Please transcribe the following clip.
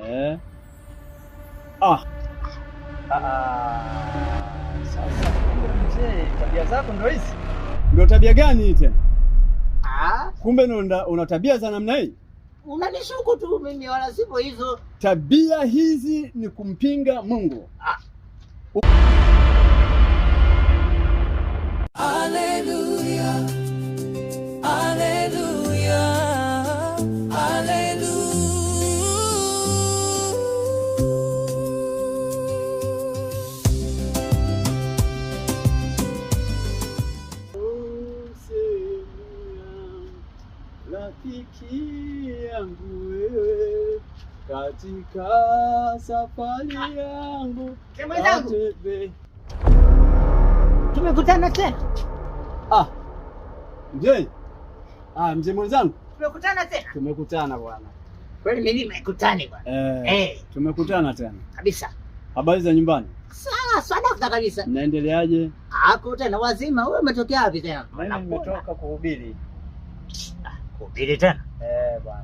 Eh. Ah. Sasa kumbe mzee, tabia zako ndo hizi? Ndio tabia gani hii tena? Ah, Kumbe una tabia za namna hii? unanishuku tu mimi wala sivyo hizo. Tabia hizi ni kumpinga Mungu. Haleluya, haleluya, haleluya. Rafiki yangu wewe, katika safari yangu Mwenzangu, atebe. tumekutana tena. Mzee. Mzee mwenzangu. Tumekutana tena. Tumekutana bwana. Kweli mimi nimekutana bwana. Tumekutana tena. Kabisa. Habari za nyumbani? Sawa, sadaka kabisa. Naendeleaje? Hako tena wazima, wewe umetokea wapi tena? Mimi nimetoka kuhubiri. Kuhubiri tena? Bwana.